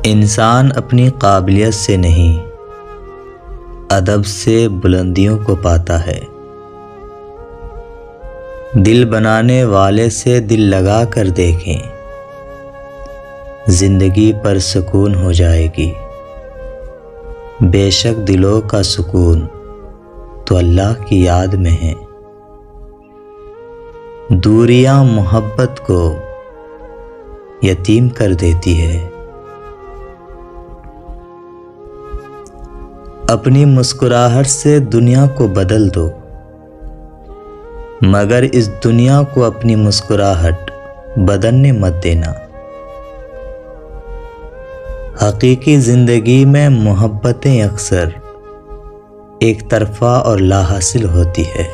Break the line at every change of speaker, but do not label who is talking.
इंसान अपनी काबिलियत से नहीं, अदब से बुलंदियों को पाता है। दिल बनाने वाले से दिल लगा कर देखें, जिंदगी पर सुकून हो जाएगी। बेशक दिलों का सुकून तो अल्लाह की याद में है। दूरियां मोहब्बत को यतीम कर देती है। अपनी मुस्कुराहट से दुनिया को बदल दो, मगर इस दुनिया को अपनी मुस्कुराहट बदलने मत देना। हकीकी जिंदगी में मोहब्बतें अक्सर एक तरफा और लाहासिल होती है।